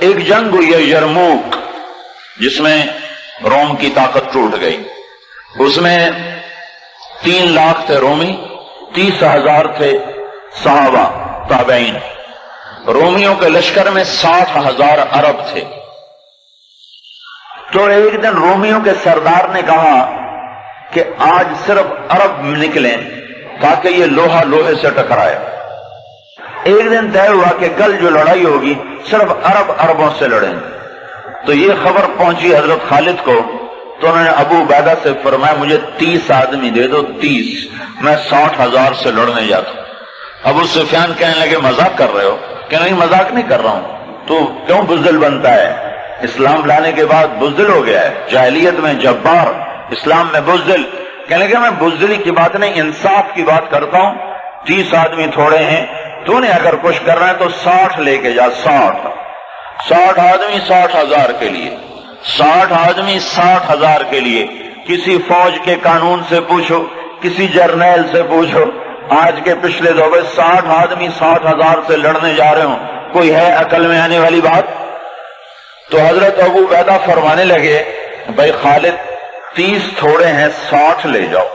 ایک جنگ ہوئی ہے یرموک، جس میں روم کی طاقت ٹوٹ گئی۔ اس میں 3 لاکھ تھے رومی، 30,000 تھے صحابہ تابعین۔ رومیوں کے لشکر میں 60,000 عرب تھے۔ تو ایک دن رومیوں کے سردار نے کہا کہ آج صرف عرب نکلیں تاکہ یہ لوہا لوہے سے ٹکرائے۔ ایک دن طے ہوا کہ کل جو لڑائی ہوگی صرف عربوں سے لڑیں۔ تو یہ خبر پہنچی حضرت خالد کو، تو انہوں نے ابو عبیدہ سے فرمایا مجھے 30 آدمی دے دو، 30، میں 60,000 سے لڑنے جاتا ہوں۔ ابو سفیان کہنے لگے مذاق کر رہے ہو؟ کہ نہیں مذاق نہیں کر رہا ہوں، تو کیوں بزدل بنتا ہے؟ اسلام لانے کے بعد بزدل ہو گیا ہے، جاہلیت میں جبار، اسلام میں بزدل۔ کہنے لگے میں بزدلی کی بات نہیں، انصاف کی بات کرتا ہوں۔ 30 آدمی تھوڑے ہیں، تو نے اگر کچھ کرنا ہے تو 60 لے کے جا، 60 آدمی 60,000 کے لیے، 60 آدمی 60,000 کے لیے۔ کسی فوج کے قانون سے پوچھو، کسی جرنیل سے پوچھو، آج کے پچھلے دور 60 آدمی 60,000 سے لڑنے جا رہے ہوں، کوئی ہے عقل میں آنے والی بات؟ تو حضرت ابو عبیدہ فرمانے لگے بھائی خالد 30 تھوڑے ہیں، 60 لے جاؤ۔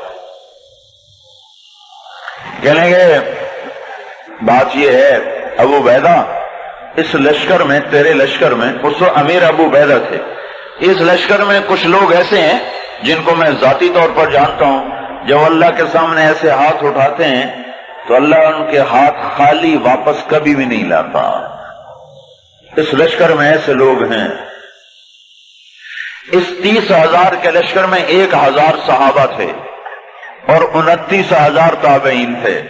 کہنے لگے بات یہ ہے ابو عبیدہ، اس لشکر میں، تیرے لشکر میں، اس وقت امیر ابو عبیدہ تھے، اس لشکر میں کچھ لوگ ایسے ہیں جن کو میں ذاتی طور پر جانتا ہوں، جب اللہ کے سامنے ایسے ہاتھ اٹھاتے ہیں تو اللہ ان کے ہاتھ خالی واپس کبھی بھی نہیں لاتا۔ اس لشکر میں ایسے لوگ ہیں۔ اس 30,000 کے لشکر میں 1,000 صحابہ تھے اور 29,000 تابعین تھے۔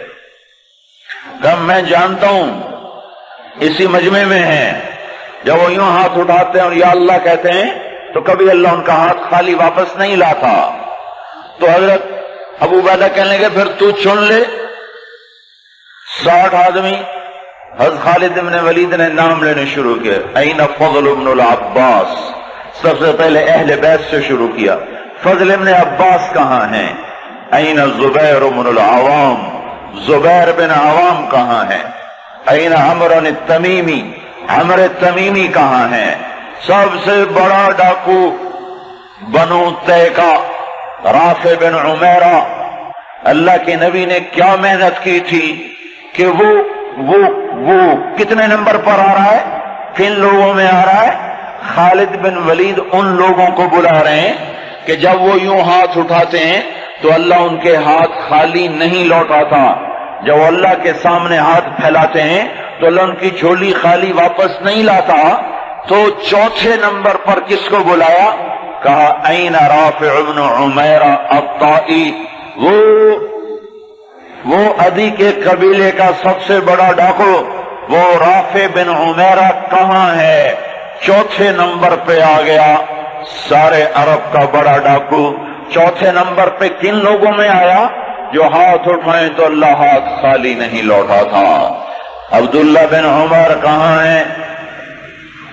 کہ میں جانتا ہوں اسی مجمع میں ہیں، جب وہ یوں ہاتھ اٹھاتے ہیں اور یا اللہ کہتے ہیں تو کبھی اللہ ان کا ہاتھ خالی واپس نہیں لاتا۔ تو حضرت ابو عبیدہ کہنے لگے پھر تو چن لے 60 آدمی۔ حضرت خالد بن ولید نے نام لینے شروع کیا، این فضل بن العباس، سب سے پہلے اہل بیت سے شروع کیا، فضل بن عباس کہاں ہیں؟ این زبیر بن العوام، زبیر بن عوام کہاں ہیں؟ این عمرو التمیمی، عمرو التمیمی کہاں ہیں؟ سب سے بڑا ڈاکو بنو طے کا رافع بن عمیرہ، اللہ کے نبی نے کیا محنت کی تھی کہ وہ کتنے نمبر پر آ رہا ہے، کن لوگوں میں آ رہا ہے؟ خالد بن ولید ان لوگوں کو بلا رہے ہیں کہ جب وہ یوں ہاتھ اٹھاتے ہیں تو اللہ ان کے ہاتھ خالی نہیں لوٹاتا، جب اللہ کے سامنے ہاتھ پھیلاتے ہیں تو اللہ ان کی جھولی خالی واپس نہیں لاتا۔ تو چوتھے نمبر پر کس کو بلایا؟ کہا این رافع بن عمیرہ الطائی، وہ عدی کے قبیلے کا سب سے بڑا ڈاکو، وہ رافع بن عمیرہ کہاں ہے؟ چوتھے نمبر پہ آ گیا، سارے عرب کا بڑا ڈاکو۔ چوتھے نمبر پہ کن لوگوں میں آیا؟ جو ہاتھ اٹھائیں تو اللہ ہاتھ خالی نہیں لوٹا تھا۔ عبداللہ بن عمر کہاں ہیں؟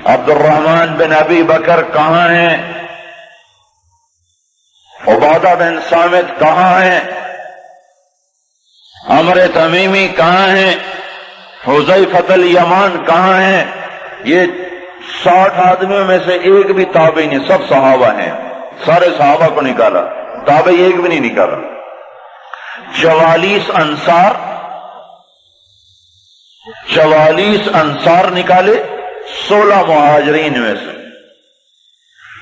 عبد الرحمن بن ابی بکر کہاں ہیں؟ عبادہ بن صامت کہاں ہیں؟ عمرو تمیمی کہاں ہیں؟ حذیفہ الیمان کہاں ہیں؟ یہ 60 آدمیوں میں سے ایک بھی تابعی نہیں، سب صحابہ ہیں، سارے صحابہ کو نکالا، تابعی ایک بھی نہیں نکالا۔ 44 انصار نکالے 16 مہاجرین میں سے۔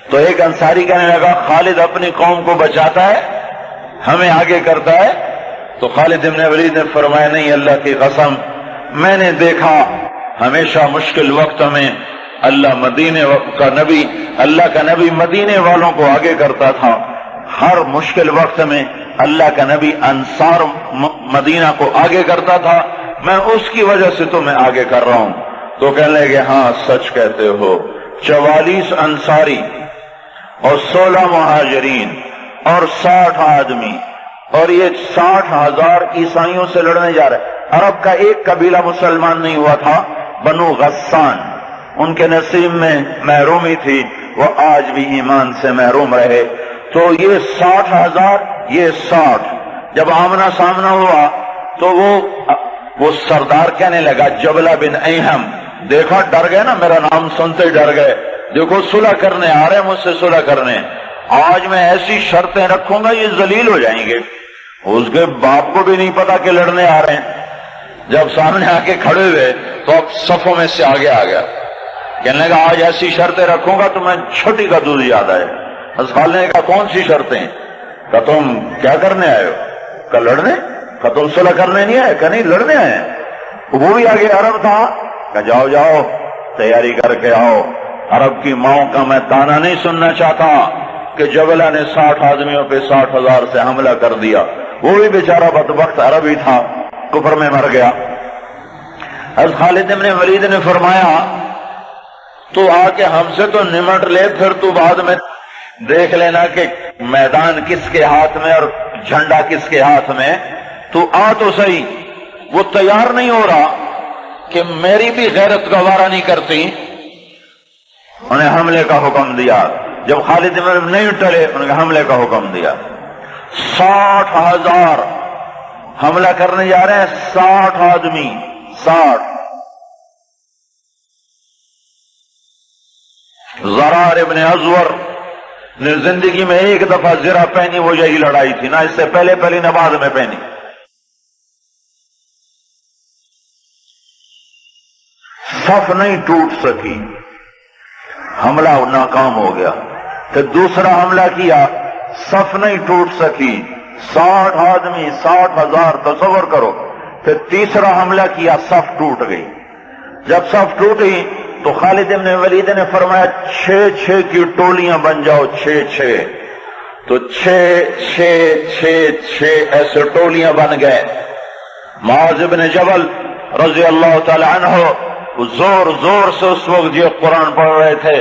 تو ایک انصاری کہنے لگا خالد اپنی قوم کو بچاتا ہے، ہمیں آگے کرتا ہے۔ تو خالد بن ولید نے فرمایا نہیں، اللہ کی قسم میں نے دیکھا ہمیشہ مشکل وقت میں اللہ کا نبی مدینے والوں کو آگے کرتا تھا، ہر مشکل وقت میں اللہ کا نبی انصار مدینہ کو آگے کرتا تھا، میں اس کی وجہ سے تمہیں آگے کر رہا ہوں۔ تو کہنے لگے ہاں سچ کہتے ہو، 44 انصاری اور 16 مہاجرین اور 60 آدمی، اور یہ 60,000 عیسائیوں سے لڑنے جا رہے۔ عرب کا ایک قبیلہ مسلمان نہیں ہوا تھا، بنو غسان، ان کے نصیب میں محرومی تھی، وہ آج بھی ایمان سے محروم رہے۔ تو یہ 60,000، یہ 60، جب آمنا سامنا ہوا تو وہ سردار کہنے لگا، جبلہ بن ایہم، دیکھا ڈر گئے نا، میرا نام سنتے ہی ڈر گئے، دیکھو صلح کرنے آ رہے ہیں مجھ سے صلح کرنے، آج میں ایسی شرطیں رکھوں گا یہ ذلیل ہو جائیں گے۔ اس کے باپ کو بھی نہیں پتا کہ لڑنے آ رہے ہیں، جب سامنے آ کے کھڑے ہوئے تو اب صفوں میں سے آگے آ گیا، کہنے لگا آج ایسی شرطیں رکھوں گا تو میں چھوٹی کا دودھ یاد آئے۔ اسخال نے کہا کون سی شرطیں؟ کہ تم کیا کرنے آئے ہو؟ کہ لڑنے؟ کہ تم صلح کرنے نہیں آئے؟ کہ نہیں لڑنے آئے ہیں۔ وہ بھی آگے عرب تھا، کہ جاؤ جاؤ تیاری کر کے آؤ، عرب کی ماؤں کا میں تانا نہیں سننا چاہتا کہ جبلہ نے 60 آدمیوں پہ 60,000 سے حملہ کر دیا، وہ بھی بیچارہ بدبخت عربی تھا، کفر میں مر گیا۔ حضرت خالد بن ولید نے فرمایا تو آ کے ہم سے تو نمٹ لے، پھر تو بعد میں دیکھ لینا کہ میدان کس کے ہاتھ میں اور جھنڈا کس کے ہاتھ میں، تو آ تو صحیح۔ وہ تیار نہیں ہو رہا کہ میری بھی غیرت گوارا نہیں کرتی، انہیں حملے کا حکم دیا۔ جب خالد بن نہیں ٹلے انہیں حملے کا حکم دیا۔ 60,000 حملہ کرنے جا رہے ہیں، 60 آدمی، 60۔ زرار ابن ازور نے زندگی میں ایک دفعہ زرہ پہنی، وہ یہی لڑائی تھی، نہ اس سے پہلے پہلی نہ بعد میں پہنی۔ صف نہیں ٹوٹ سکی، حملہ ناکام ہو گیا۔ پھر دوسرا حملہ کیا، صف نہیں ٹوٹ سکی، 60 آدمی، 60,000، تصور کرو۔ پھر تیسرا حملہ کیا، صف ٹوٹ گئی۔ جب صف ٹوٹی تو خالد بن ولید نے فرمایا 6 کی ٹولیاں بن جاؤ، 6 تو 6 ایسے ٹولیاں بن گئے۔ معاذ بن جبل رضی اللہ تعالی عنہ زور زور سے اس وقت یہ قرآن پڑھ رہے تھے،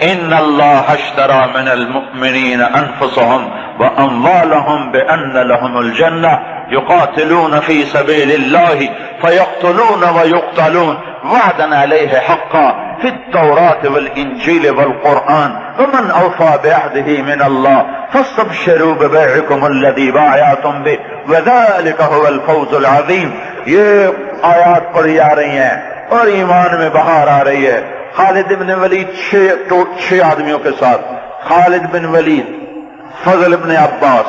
ان اللہ اشترى من المؤمنین انفسهم واموالهم بان لهم الجنہ یقاتلون فی سبیل اللہ فیقتلون ویقتلون وعدا علیہ حقا فی التوراة والانجیل والقرآن ومن اوفى بعهده من اللہ فاستبشروا ببیعکم الذی بايعتم به وذلك هو الفوز العظیم۔ یہ آیات پڑھی جا رہی ہیں اور ایمان میں بہار آ رہی ہے۔ خالد بن ولید 6 آدمیوں کے ساتھ، خالد بن ولید، فضل بن عباس،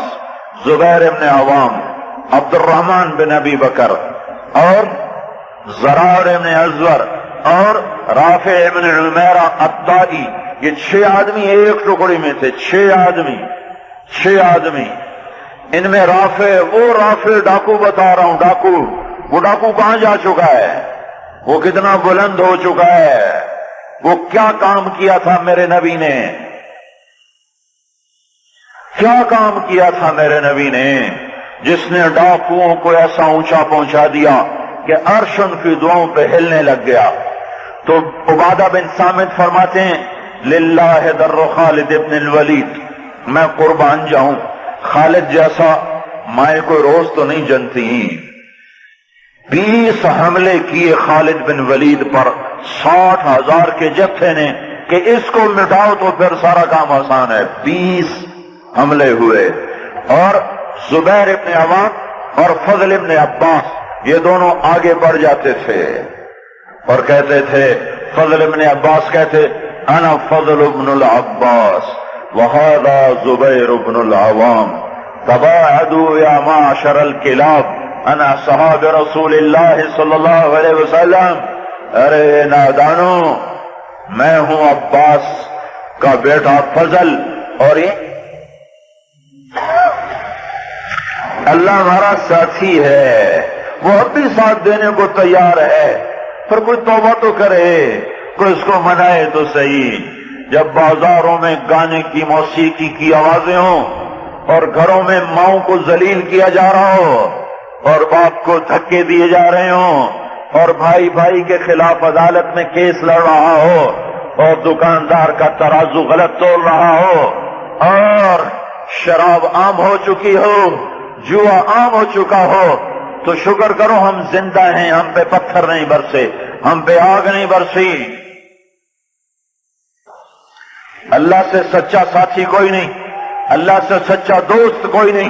زبیر بن عوام، عبد الرحمن بن ابی بکر اور زرار بن ازور اور رافع بن عمیرہ الطائی، یہ 6 آدمی ایک ٹکڑی میں تھے۔ 6 آدمی، ان میں رافع ڈاکو بتا رہا ہوں، وہ ڈاکو کہاں جا چکا ہے، وہ کتنا بلند ہو چکا ہے، وہ کیا کام کیا تھا میرے نبی نے، کیا کام کیا تھا میرے نبی نے، جس نے ڈاکوؤں کو ایسا اونچا پہنچا دیا کہ عرش ان کی دعاؤں پہ ہلنے لگ گیا۔ تو عبادہ بن صامت فرماتے ہیں للہ در خالد ابن الولید، میں قربان جاؤں، خالد جیسا مائیں کوئی روز تو نہیں جنتی۔ 20 حملے کیے خالد بن ولید پر 60,000 کے جتھے نے کہ اس کو مٹاؤ تو پھر سارا کام آسان ہے۔ 20 حملے ہوئے اور زبیر ابن عوام اور فضل ابن عباس یہ دونوں آگے بڑھ جاتے تھے اور کہتے تھے، فضل ابن عباس کہتے انا فضل ابن العباس وہذا زبیر ابن العوام تباعدوا یا معشر الکلاب انا صحاب رسول اللہ صلی اللہ علیہ وسلم۔ ارے نادانو، میں ہوں عباس کا بیٹا فضل اور یہ اللہ ہمارا ساتھی ہے، وہ اب بھی ساتھ دینے کو تیار ہے، پر کوئی توبہ تو کرے، کوئی اس کو منائے تو صحیح۔ جب بازاروں میں گانے کی موسیقی کی آوازیں ہوں اور گھروں میں ماؤں کو ذلیل کیا جا رہا ہو اور باپ کو دھکے دیے جا رہے ہوں اور بھائی بھائی کے خلاف عدالت میں کیس لڑ رہا ہو اور دکاندار کا ترازو غلط تول رہا ہو اور شراب عام ہو چکی ہو، جوا عام ہو چکا ہو، تو شکر کرو ہم زندہ ہیں، ہم پہ پتھر نہیں برسے، ہم پہ آگ نہیں برسی۔ اللہ سے سچا ساتھی کوئی نہیں، اللہ سے سچا دوست کوئی نہیں۔